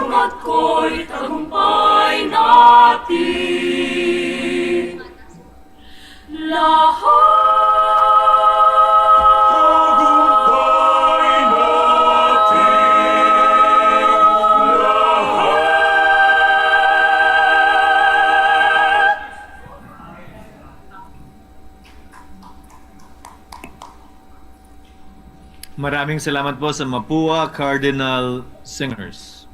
At ko'y tagumpay natin lahat. Tagumpay natin lahat. Maraming salamat po sa Mapua Cardinal Singers.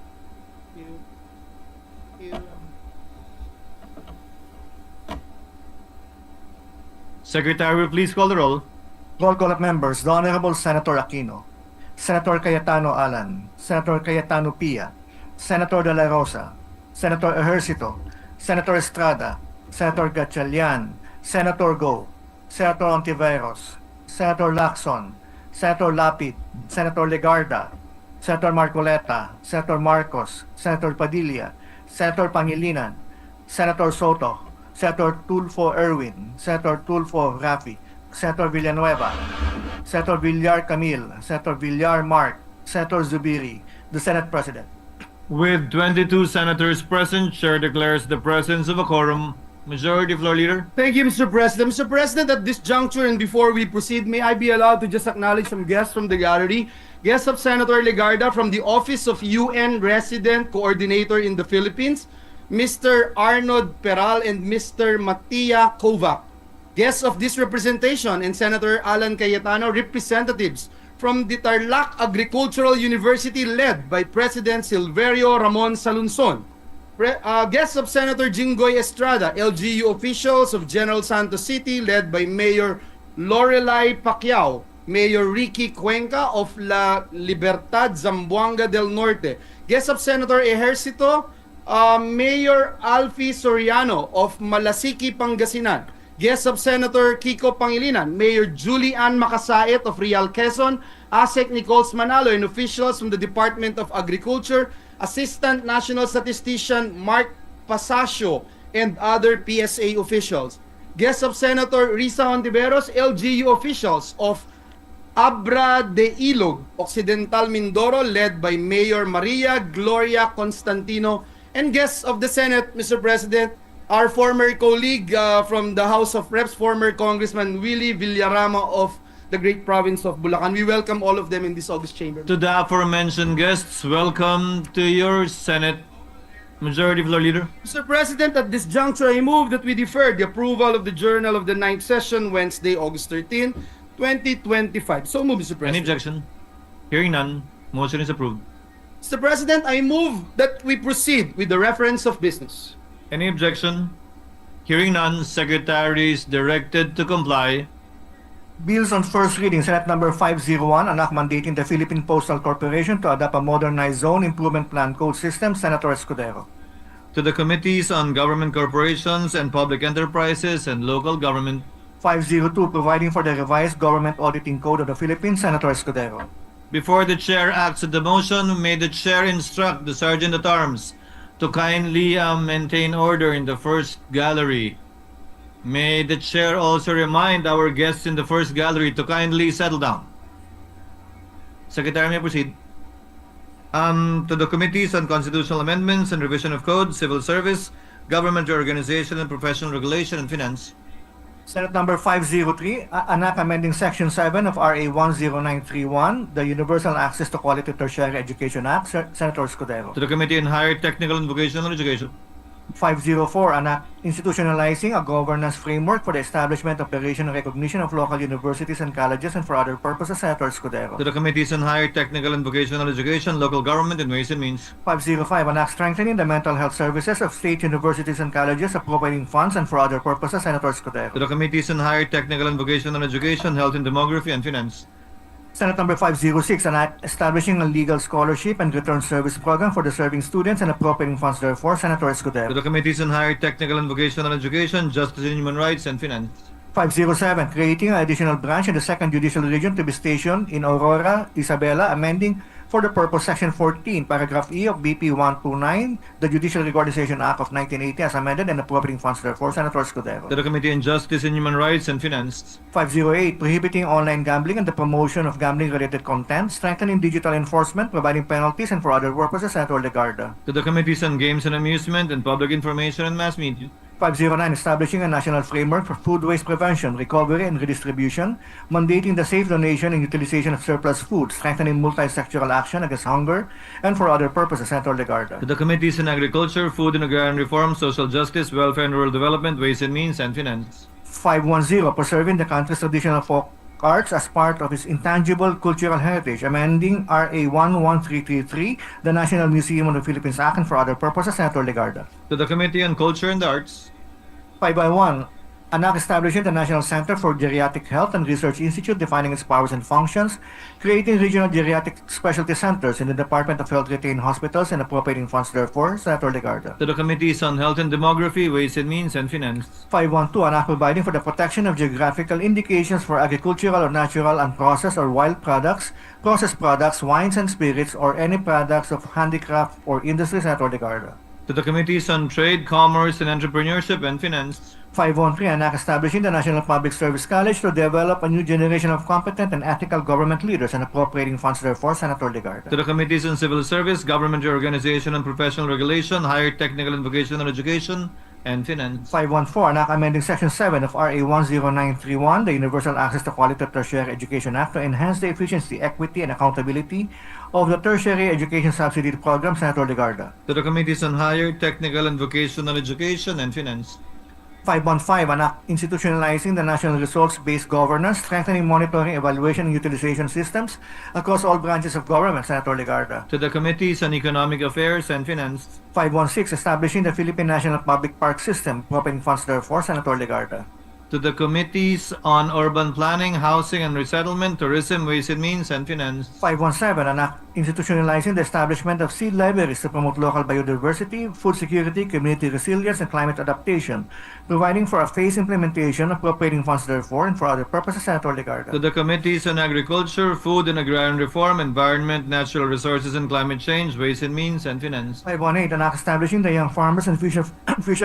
Secretary, please call the roll. Roll call of members. The Honorable Senator Aquino, Senator Cayetano Alan, Senator Cayetano Pia, Senator De La Rosa, Senator Ejercito, Senator Estrada, Senator Gatchalian, Senator Go, Senator Ontiveros, Senator Lacson, Senator Lapid, Senator Legarda, Senator Marcoleta, Senator Marcos, Senator Padilla, Senator Pangilinan, Senator Soto, Senator Tulfo Erwin, Senator Tulfo Rafi, Senator Villanueva, Senator Villar Camille, Senator Villar Mark, Senator Zubiri, the Senate President. With 22 senators present, Chair declares the presence of a quorum. Majority Floor Leader. Thank you, Mr. President. Mr. President, at this juncture and before we proceed, may I be allowed to just acknowledge some guests from the gallery? Guests of Senator Legarda from the Office of UN Resident Coordinator in the Philippines, Mr. Arnold Peral and Mr. Mattia Kovac. Guests of this representation and Senator Alan Cayetano, representatives from the Tarlac Agricultural University led by President Silverio Ramon Salunson. Guests of Senator Jinggoy Estrada, LGU officials of General Santos City led by Mayor Lorelai Pacquiao, Mayor Ricky Cuenca of La Libertad, Zamboanga del Norte. Guests of Senator Ejercito, Mayor Alfie Soriano of Malasiki, Pangasinan. Guests of Senator Kiko Pangilinan, Mayor Julie Ann Makasait of Real Quezon, ASEC Nicoles Manalo, and officials from the Department of Agriculture, Assistant National Statistician Mark Pasasio, and other PSA officials. Guests of Senator Risa Hontiveros, LGU officials of Abra de Ilog, Occidental Mindoro, led by Mayor Maria Gloria Constantino, and guests of the Senate, Mr. President, our former colleague from the House of Reps, former Congressman Willie Villarama of the great province of Bulacan. We welcome all of them in this August chamber. To the aforementioned guests, welcome to your Senate. Majority Floor Leader. Mr. President, at this juncture, I move that we defer the approval of the Journal of the 9th Session, Wednesday, August 13, 2025. So move, Mr. President. Any objection? Hearing none, motion is approved. Mr. President, I move that we proceed with the reference of business. Any objection? Hearing none, Secretary is directed to comply. Bills on first reading. Senate number 501, an act mandating the Philippine Postal Corporation to adopt a modernized zone improvement plan code system. Senator Escudero. To the Committees on Government Corporations and Public Enterprises and Local Government. 502, providing for the revised government auditing code of the Philippines. Senator Escudero. Before the Chair acts on the motion, may the Chair instruct the Sergeant at Arms to kindly maintain order in the first gallery. May the Chair also remind our guests in the first gallery to kindly settle down. Secretary, may proceed. To the Committees on Constitutional Amendments and Revision of Code, Civil Service, Government Reorganization and Professional Regulation and Finance. Senate number 503, an act amending Section 7 of RA 10931, the Universal Access to Quality Tertiary Education Act. Senator Escudero. To the Committee on Higher Technical and Vocational Education. 504, an act institutionalizing a governance framework for the establishment, operation, and recognition of local universities and colleges and for other purposes. Senator Escudero. To the Committees on Higher Technical and Vocational Education, Local Government, and Ways and Means. 505, an act strengthening the mental health services of state universities and colleges, appropriating funds and for other purposes. Senator Escudero. To the Committees on Higher Technical and Vocational Education, Health and Demography, and Finance. Senate number 506, an act establishing a legal scholarship and return service program for deserving students and appropriating funds therefore. Senator To Escudero. the Committees on Higher Technical and Vocational Education, Justice and Human Rights, and Finance. 507, creating an additional branch in the 2nd Judicial Region to be stationed in Aurora, Isabela, amending For the purpose, Section 14, Paragraph E of BP 129, the Judicial Reorganization Act of 1980 as amended and appropriating funds therefore, Senator Escudero. To the Committee on Justice and Human Rights and Finance. 508, prohibiting online gambling and the promotion of gambling-related content, strengthening digital enforcement, providing penalties, and for other purposes, Senator Legarda. To the Committees on Games and Amusement and Public Information and Mass Media. 509, establishing a national framework for food waste prevention, recovery, and redistribution, mandating the safe donation and utilization of surplus food, strengthening multi-sectoral action against hunger, and for other purposes, Senator Legarda. To the Committees on Agriculture, Food and Agrarian Reform, Social Justice, Welfare and Rural Development, Ways and Means, and Finance. 510, preserving the country's traditional folk arts as part of its intangible cultural heritage, amending RA 11333, the National Museum of the Philippines Act, and for other purposes, Senator Legarda. To the Committee on Culture and the Arts. 5 an act establishing the National Center for Geriatric Health and Research Institute, defining its powers and functions, creating regional geriatric specialty centers in the Department of Health retained hospitals and appropriating funds therefore, Senator Legarda. To the Committees on Health and Demography, Ways and Means, and Finance. 512, an act providing for the protection of geographical indications for agricultural or natural unprocessed or wild products, processed products, wines and spirits, or any products of handicraft or industry, Senator Legarda. To the Committees on Trade, Commerce and Entrepreneurship, and Finance. 513, an act establishing the National Public Service College to develop a new generation of competent and ethical government leaders and appropriating funds therefore, Senator Legarda. To the Committees on Civil Service, Government Reorganization and Professional Regulation, Higher Technical and Vocational Education, and Finance. 514, an act amending Section 7 of RA 10931, the Universal Access to Quality Tertiary Education Act, to enhance the efficiency, equity, and accountability of the tertiary education subsidy program, Senator Legarda. To the Committees on Higher Technical and Vocational Education, and Finance. 515, an act institutionalizing the national results-based governance, strengthening monitoring, evaluation, and utilization systems across all branches of government, Senator Legarda. To the Committees on Economic Affairs and Finance. 516, establishing the Philippine National Public Park System, appropriating funds therefore, Senator Legarda. To the Committees on Urban Planning, Housing and Resettlement, Tourism, Ways and Means, and Finance. 517, an act institutionalizing the establishment of seed libraries to promote local biodiversity, food security, community resilience, and climate adaptation, providing for a phased implementation, appropriating funds therefore, and for other purposes, Senator Legarda. To the Committees on Agriculture, Food and Agrarian Reform, Environment, Natural Resources and Climate Change, Ways and Means, and Finance. 518, an act establishing the Young Farmers and Future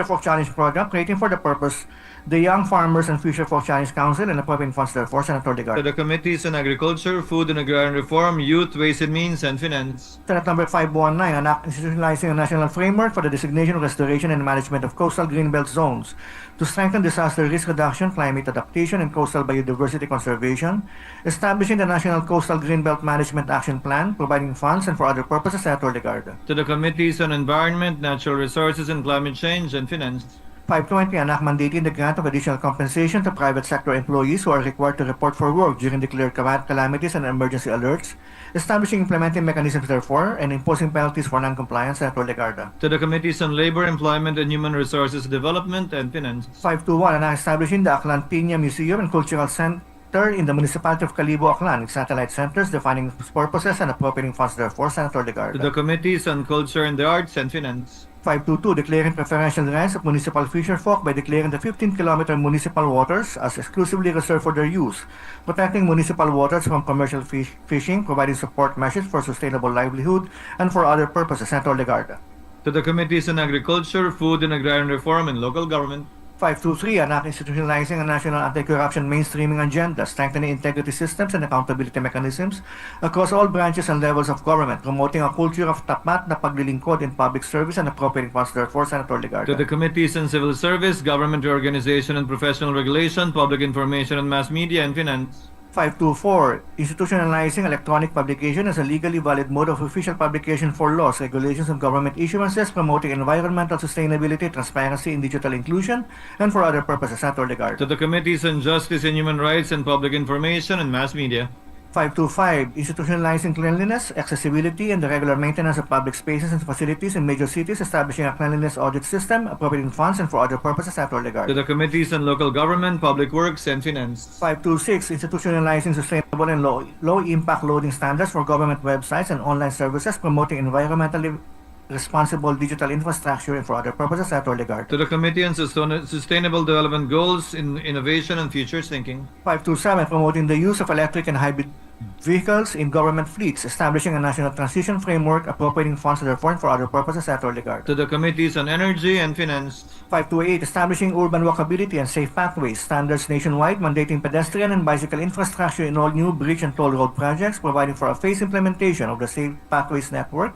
Folk Challenge Program, creating for the purpose the Young Farmers and Future Folk Challenge Council, and appropriating funds therefore, Senator To Legarda. the Committees on Agriculture, Food and Agrarian Reform, Youth, Ways and Means, and Finance. Senate number 519, an act institutionalizing a national framework for the designation, restoration, and management of coastal greenbelt zones to strengthen disaster risk reduction, climate adaptation, and coastal biodiversity conservation, establishing the National Coastal Greenbelt Management Action Plan, providing funds, and for other purposes, Senator Legarda. To the Committees on Environment, Natural Resources and Climate Change, and Finance. 520, an act mandating the grant of additional compensation to private sector employees who are required to report for work during declared calamities and emergency alerts, establishing implementing mechanisms therefore, and imposing penalties for non-compliance, Senator Legarda. To the Committees on Labor, Employment and Human Resources Development, and Finance. 521, an act establishing the Aklan Piña Museum and Cultural Center in the municipality of Calibo, Aklan, with satellite centers, defining its purposes and appropriating funds therefore, Senator To the Legarda. Committees on Culture and the Arts, and Finance. 522, declaring preferential rights of municipal fisherfolk by declaring the 15-kilometer municipal waters as exclusively reserved for their use, protecting municipal waters from commercial fishing, providing support measures for sustainable livelihood, and for other purposes, Senator Legarda. To the Committees on Agriculture, Food and Agrarian Reform, and Local Government. 523, an act institutionalizing a national anti-corruption mainstreaming agenda, strengthening integrity systems and accountability mechanisms across all branches and levels of government, promoting a culture of tapat na paglilingkod in public service and appropriating funds therefore, Senator To the Legarda. Committees on Civil Service, Government Reorganization and Professional Regulation, Public Information and Mass Media, and Finance. 524, institutionalizing electronic publication as a legally valid mode of official publication for laws, regulations, and government issuances, promoting environmental sustainability, transparency, and digital inclusion, and for other purposes, Senator Legarda. To the Committees on Justice and Human Rights and Public Information and Mass Media. 525, institutionalizing cleanliness, accessibility, and the regular maintenance of public spaces and facilities in major cities, establishing a cleanliness audit system, appropriating funds, and for other purposes, Senator To Legarda. the Committees on Local Government, Public Works, and Finance. 526, institutionalizing sustainable and low-impact loading standards for government websites and online services, promoting environmentally responsible digital infrastructure, and for other purposes, Senator Legarda. To the Committee on Sustainable Development Goals in Innovation and Futures Thinking. 527, promoting the use of electric and Vehicles in government fleets, establishing a national transition framework, appropriating funds therefore and for other purposes, Senator Legarda. To the Committees on Energy and Finance. 528, establishing urban walkability and safe pathways, standards nationwide, mandating pedestrian and bicycle infrastructure in all new bridge and toll road projects, providing for a phased implementation of the Safe Pathways Network,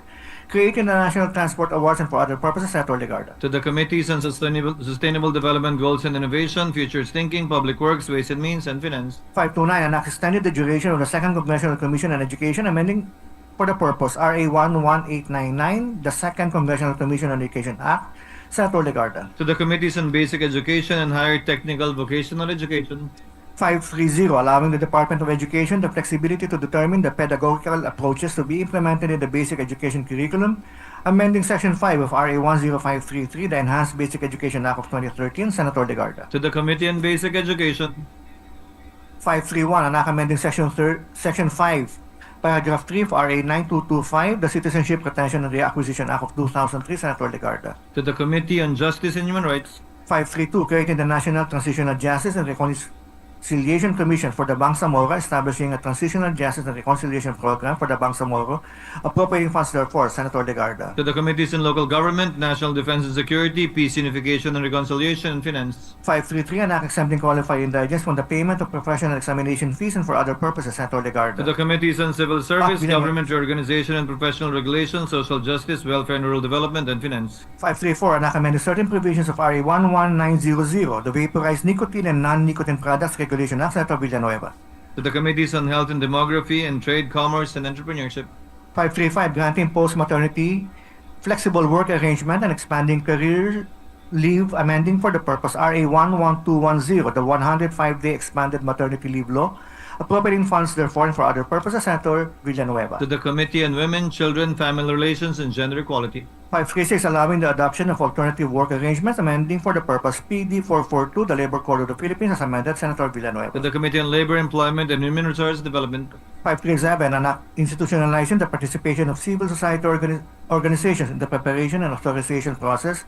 creating the National Transport Awards and for other purposes, Senator Legarda. To the Committees on Sustainable Development Goals and Innovation, Futures Thinking, Public Works, Ways and Means, and Finance. 529, an act extended the duration of the Second Congressional Commission on Education, amending for the purpose RA 11899, the Second Congressional Commission on Education Act, Senator Legarda. To the Committees on Basic Education and Higher Technical Vocational Education. 530, allowing the Department of Education the flexibility to determine the pedagogical approaches to be implemented in the basic education curriculum, amending Section 5 of RA 10533, the Enhanced Basic Education Act of 2013, Senator Legarda. To the Committee on Basic Education. 531, an act amending Section 5, Paragraph 3 of RA 9225, the Citizenship Retention and Reacquisition Act of 2003, Senator Legarda. To the Committee on Justice and Human Rights. 532, creating the National Transitional Justice and Reconciliation Commission for the Bangsamoro, establishing a Transitional Justice and Reconciliation Program for the Bangsamoro, appropriating funds therefore, Senator Legarda. To the Committees on Local Government, National Defense and Security, Peace, Unification and Reconciliation, and Finance. 533, an act exempting qualified indigents from the payment of professional examination fees and for other purposes, Senator To the Legarda. Committees on Civil Service, Bilang- Government Reorganization and Professional Regulation, Social Justice, Welfare and Rural Development, and Finance. 534, an act amending certain provisions of RA 11900, the Vaporized Nicotine and Non-Nicotine Products Regulation Act, Senator Villanueva. To the Committees on Health and Demography and Trade, Commerce, and Entrepreneurship. 535, granting post-maternity flexible work arrangement and expanding career leave, amending for the purpose RA 11210, the 105-day expanded maternity leave law, appropriating funds therefore and for other purposes, Senator Villanueva. To the Committee on Women, Children, Family Relations, and Gender Equality. 536, allowing the adoption of alternative work arrangements, amending for the purpose PD 442, the Labor Code of the Philippines, as amended, Senator To Villanueva. the Committee on Labor, Employment, and Human Resource Development. 537, an act institutionalizing the participation of civil society organizations in the preparation and authorization process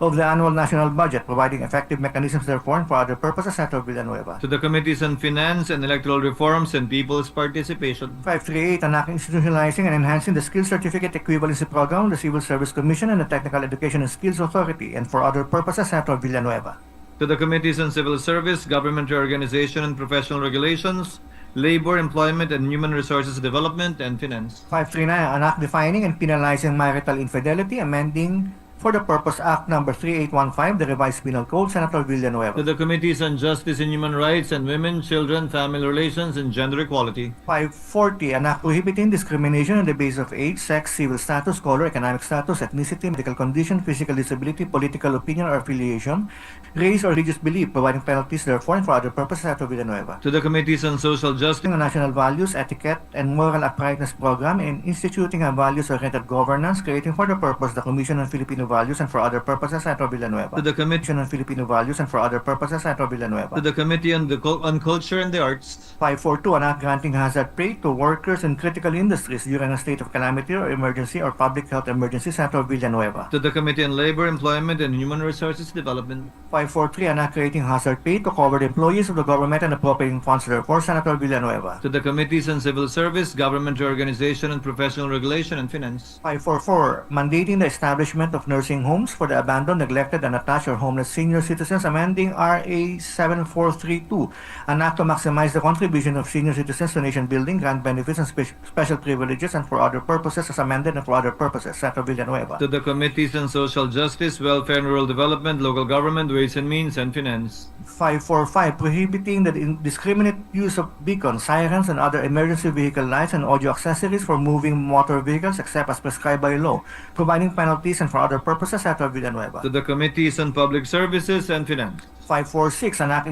of the annual national budget, providing effective mechanisms therefore and for other purposes, Senator Villanueva. To the Committees on Finance and Electoral Reforms and People's Participation. 538, an act institutionalizing and enhancing the Skills Certificate Equivalency Program, the Civil Service Commission, and the Technical Education and Skills Authority, and for other purposes, Senator Villanueva. To the Committees on Civil Service, Government Reorganization and Professional Regulations, Labor, Employment, and Human Resources Development, and Finance. 539, an act defining and penalizing marital infidelity, amending for the purpose Act Number 3815, the Revised Penal Code, Senator To Villanueva. the Committees on Justice and Human Rights and Women, Children, Family Relations, and Gender Equality. 540, an act prohibiting discrimination on the basis of age, sex, civil status, color, economic status, ethnicity, medical condition, physical disability, political opinion or affiliation, race or religious belief, providing penalties therefore and for other purposes, Senator Villanueva. To the Committees on Social Justice. A national values, etiquette, and moral uprightness program and instituting a values-oriented governance, creating for the purpose the Commission on Filipino Values and for other purposes, Senator Villanueva. To the Committee. Commission on Filipino Values and for other purposes, Senator Villanueva. To the Committee on Culture and the Arts. 542, an act granting hazard pay to workers in critical industries during a state of calamity or emergency or public health emergency, Senator Villanueva. To the Committee on Labor, Employment, and Human Resources Development. 543, an act creating hazard pay to cover the employees of the government and appropriating funds therefore, Senator Villanueva. To the Committees on Civil Service, Government Reorganization and Professional Regulation, and Finance. 544, mandating the establishment of nursing homes for the abandoned, neglected, and attached or homeless senior citizens, amending RA 7432, an act to maximize the contribution of senior citizens to nation building, grant benefits, and special privileges, and for other purposes as amended and for other purposes, Senator Villanueva. To the Committees on Social Justice, Welfare and Rural Development, Local Government, Ways and Means, and Finance. 545, prohibiting the indiscriminate use of beacons, sirens, and other emergency vehicle lights and audio accessories for moving motor vehicles except as prescribed by law, providing penalties and for other purposes, Senator Villanueva. To the Committees on Public Services and Finance. 546, an act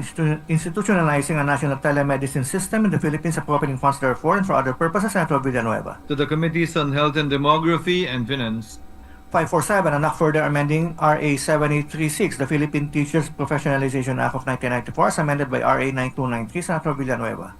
institutionalizing a national telemedicine system in the Philippines, appropriating funds therefore and for other purposes, Senator Villanueva. To the Committees on Health and Demography and Finance. 547, an act further amending RA 7836, the Philippine Teachers Professionalization Act of 1994, as amended by RA 9293, Senator Villanueva.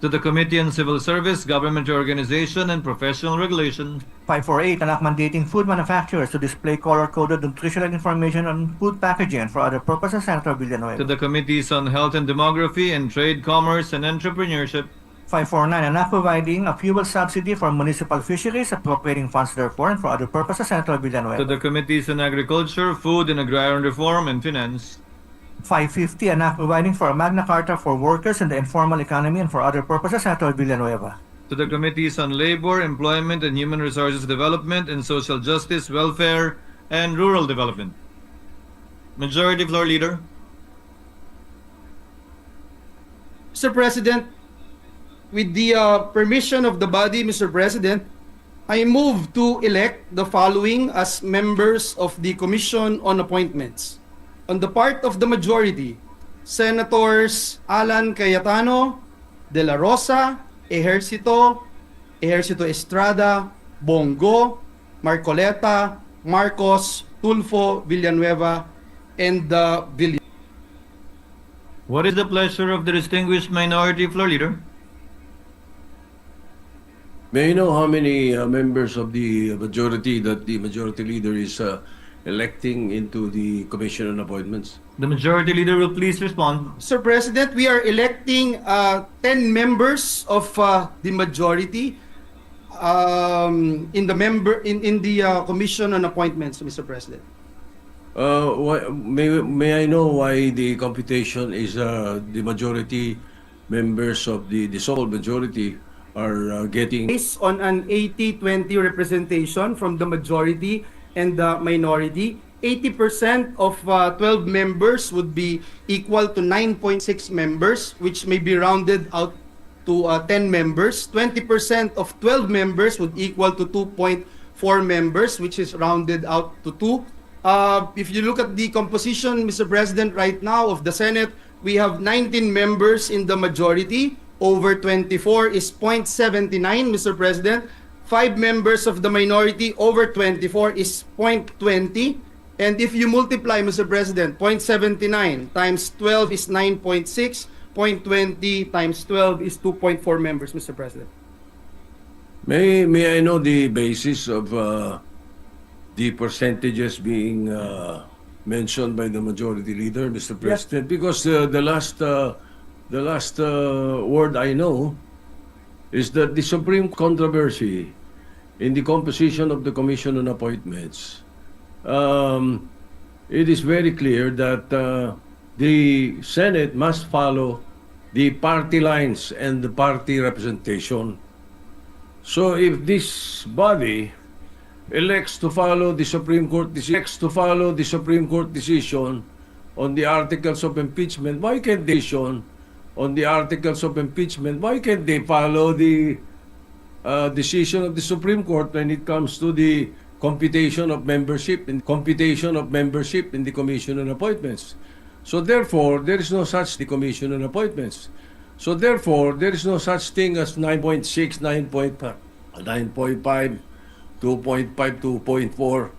To the Committee on Civil Service, Government Reorganization, and Professional Regulation. 548, an act mandating food manufacturers to display color-coded nutritional information on food packaging and for other purposes, Senator To Villanueva. the Committees on Health and Demography and Trade, Commerce, and Entrepreneurship. 549, an act providing a fuel subsidy for municipal fisheries, appropriating funds therefore and for other purposes, Senator To Villanueva. the Committees on Agriculture, Food and Agrarian Reform and Finance. 550, an act providing for a Magna Carta for workers in the informal economy and for other purposes, Senator Villanueva. To the Committees on Labor, Employment and Human Resources Development and Social Justice, Welfare and Rural Development. Majority Floor Leader. Mr. President, with the permission of the body, Mr. President, I move to elect the following as members of the Commission on Appointments. On the part of the majority, Senators Alan Cayetano, De La Rosa, Ejercito Estrada, Bongo, Marcoleta, Marcos, Tulfo, Villanueva, and Villanueva. What is the pleasure of the distinguished Minority Floor Leader? May I know how many members of the majority that the majority leader is electing into the Commission on Appointments? The Majority Leader will please respond. Sir President, we are electing 10 members of the majority in the Commission on Appointments, Mr. President. May I know why the computation is the majority members of the dissolved majority are getting? Based on an 80-20 representation from the majority and the minority, 80% of 12 members would be equal to 9.6 members, which may be rounded out to 10 members. 20% of 12 members would equal to 2.4 members, which is rounded out to 2. If you look at the composition, Mr. President, right now of the Senate, we have 19 members in the majority. Over 24 is 0.79, Mr. President. 5 members of the minority, over 24 is 0.20. And if you multiply, Mr. President, 0.79 times 12 is 9.6. 0.20 times 12 is 2.4 members, Mr. President. May I know the basis of the percentages being mentioned by the majority leader, Mr. President? Because the last word I know is that the supreme controversy in the composition of the Commission on Appointments, it is very clear that the Senate must follow the party lines and the party representation. So if this body elects to follow the Supreme Court decision on the articles of impeachment, why can't they follow the decision of the Supreme Court when it comes to the computation of membership in the Commission on Appointments? So therefore, there is no such the Commission on Appointments. So therefore, there is no such thing as 9.6, 9.5, 9.5, 2.5, 2.4,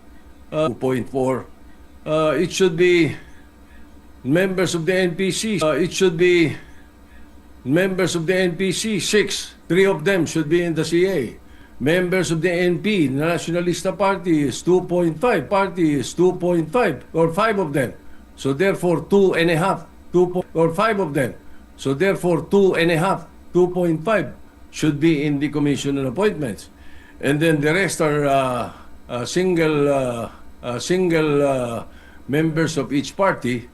2.4. It should be members of the NPC. It should be members of the NPC, 6. 3 of them should be in the CA. Members of the NP, Nationalista Party, is 2.5. Party is 2.5, or 5 of them. So therefore, 2.5, or 5 of them. So therefore, 2.5, 2.5 should be in the Commission on Appointments. And then the rest are single members of each party,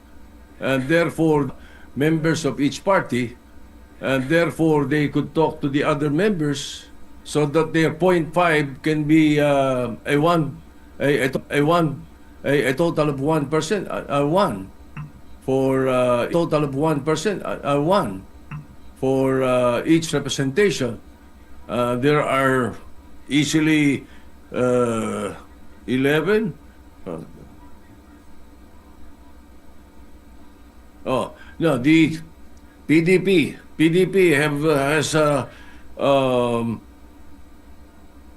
and therefore members of each party, and therefore they could talk to the other members so that their 0.5 can be a total of 1%, 1 for a total of 1%, 1 for each representation. There are easily 11. No, the PDP has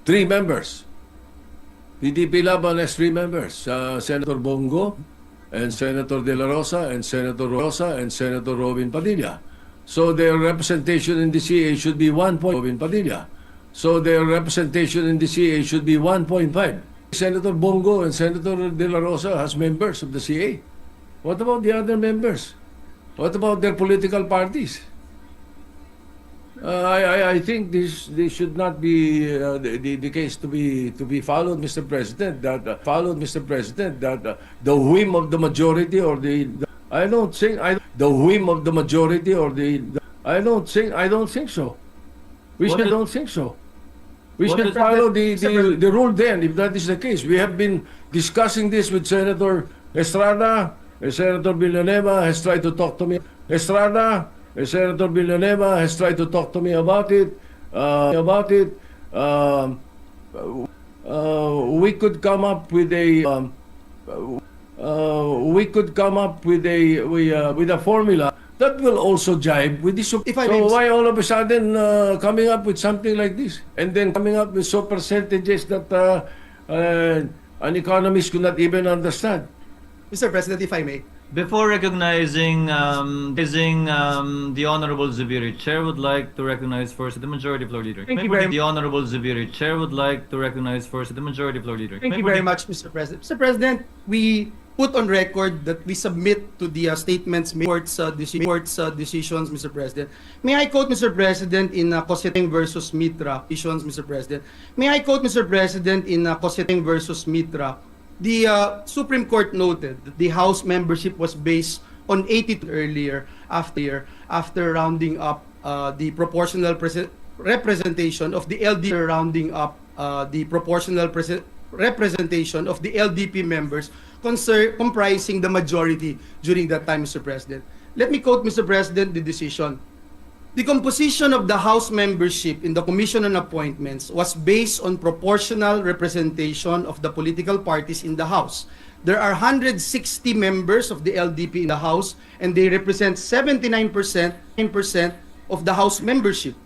3 members. PDP Laban has 3 members. Senator Bongo and Senator De La Rosa and Senator Robin Padilla. So their representation in the CA should be 1. Robin Padilla. So their representation in the CA should be 1.5. Senator Bongo and Senator De La Rosa has members of the CA. What about the other members? What about their political parties? I think this should not be the case to be followed, Mr. President. Mr. President, that the whim of the majority or I don't think the whim of the majority or I don't think so. We What should is- don't think so. We What should is- follow the rule then, if that is the case. We have been discussing this with Senator Estrada. Senator Villanueva has tried to talk to me. Senator Villanueva has tried to talk to me about it. We could come up with a formula that will also jibe with this. If I So may- why all of a sudden coming up with something like this, and then coming up with so percentages that an economist could not even understand? Mr. President, if I may. Before recognizing the Honorable Zubiri, Chair would like to recognize first the Majority Floor Leader. Thank you very much. The Honorable Zubiri, Chair would like to recognize first the Majority Floor Leader. Thank you very much, Mr. President. Mr. President, we put on record that we submit to the statements made court's decisions, Mr. President. May I quote, Mr. President, in Cosseteng versus Mitra decisions, Mr. President? May I quote, Mr. President, in Cosseteng versus Mitra? The Supreme Court noted that the House membership was based on 82 earlier after rounding up the proportional representation of the LDP, rounding up the proportional representation of the LDP members comprising the majority during that time, Mr. President. Let me quote, Mr. President, the decision. The composition of the House membership in the Commission on Appointments was based on proportional representation of the political parties in the House. There are 160 members of the LDP in the House, and they represent 79% of the House membership.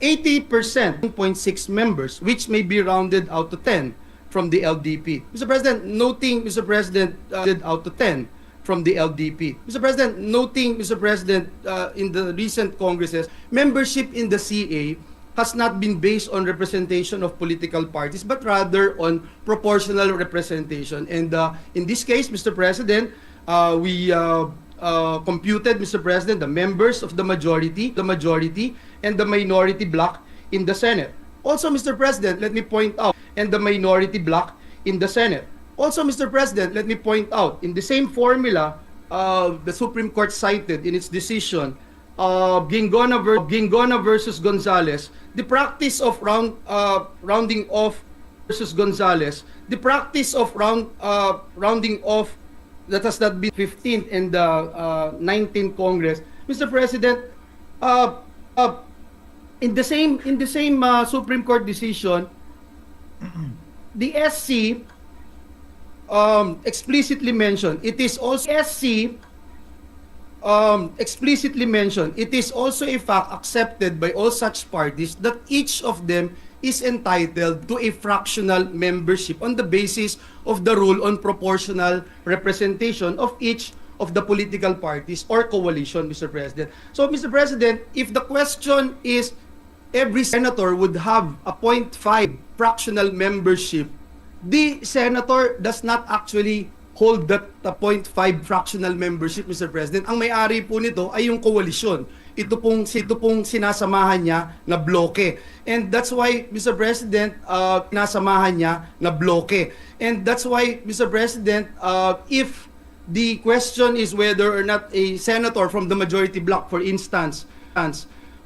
80%, 0.6 members, which may be rounded out to 10 from the LDP. Mr. President, noting, Mr. President, out to 10 from the LDP. Mr. President, noting, Mr. President, in the recent congresses, membership in the CA has not been based on representation of political parties, but rather on proportional representation. And in this case, Mr. President, we computed, Mr. President, the members of the majority, and the minority bloc in the Senate. Also, Mr. President, let me point out, and the minority bloc in the Senate. Also, Mr. President, let me point out, in the same formula, the Supreme Court cited in its decision, Gingona versus Gonzales, the practice of rounding off versus Gonzales, the practice of rounding off that has not been 15th and the 19th Congress. Mr. President, in the same Supreme Court decision, the SC explicitly mentioned it is also a fact accepted by all such parties that each of them is entitled to a fractional membership on the basis of the rule on proportional representation of each of the political parties or coalition, Mr. President. So, Mr. President, if the question is every senator would have a 0.5 fractional membership, the senator does not actually hold that 0.5 fractional membership, Mr. President. Ang may-ari po nito ay yung koalisyon. Ito pong sinasamahan niya na bloke. And that's why, Mr. President, sinasamahan niya na bloke. And that's why, Mr. President, if the question is whether or not a senator from the majority bloc, for instance,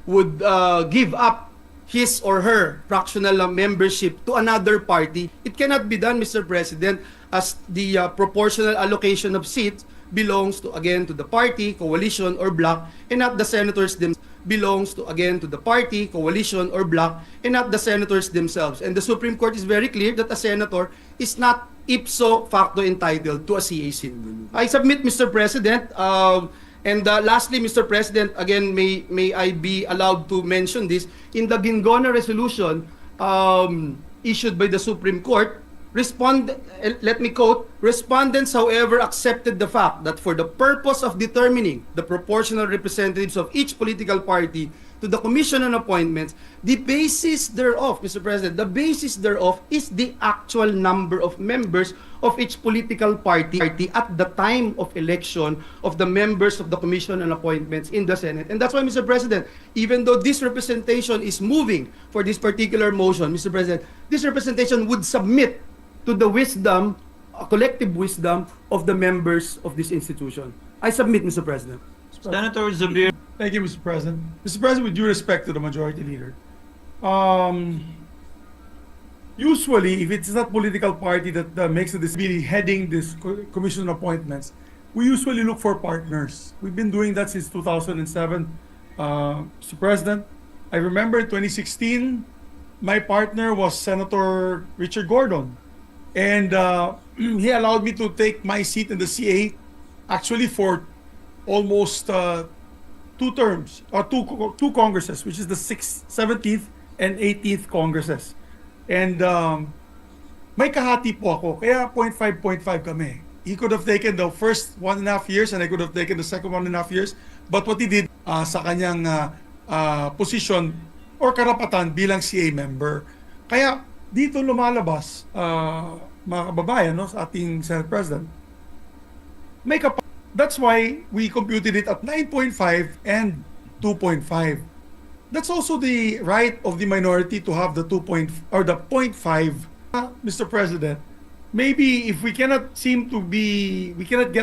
would give up his or her fractional membership to another party, it cannot be done, Mr. President, as the proportional allocation of seats belongs to the party, coalition, or bloc, and not the senators themselves. Belongs to the party, coalition, or bloc, and not the senators themselves. And the Supreme Court is very clear that a senator is not ipso facto entitled to a CA seat. I submit, Mr. President, and lastly, Mr. President, again, may I be allowed to mention this, in the Gingona resolution issued by the Supreme Court, let me quote, Respondents, however, accepted the fact that for the purpose of determining the proportional representatives of each political party to the Commission on Appointments, the basis thereof, Mr. President, the basis thereof is the actual number of members of each political party at the time of election of the members of the Commission on Appointments in the Senate. And that's why, Mr. President, even though this representation is moving for this particular motion, Mr. President, this representation would submit to the wisdom, collective wisdom of the members of this institution. I submit, Mr. President. Senator Zubir. Thank you, Mr. President. Mr. President, with due respect to the majority leader, usually, if it's not political party that makes this be heading this commission appointments, we usually look for partners. We've been doing that since 2007. Mr. President, I remember in 2016, my partner was Senator Richard Gordon. And he allowed me to take my seat in the CA actually for almost 2 terms, or two congresses, which is the 6th, 17th, and 18th congresses. And may kahati po ako, kaya 0.5 kami. He could have taken the first 1.5 years and I could have taken the second 1.5 years. But what he did sa kanyang position or karapatan bilang CA member. Kaya dito lumalabas, mga kababayan, no, sa ating Senate President, may that's why we computed it at 9.5 and 2.5. That's also the right of the minority to have the 0.5. Mr. President, maybe if we cannot get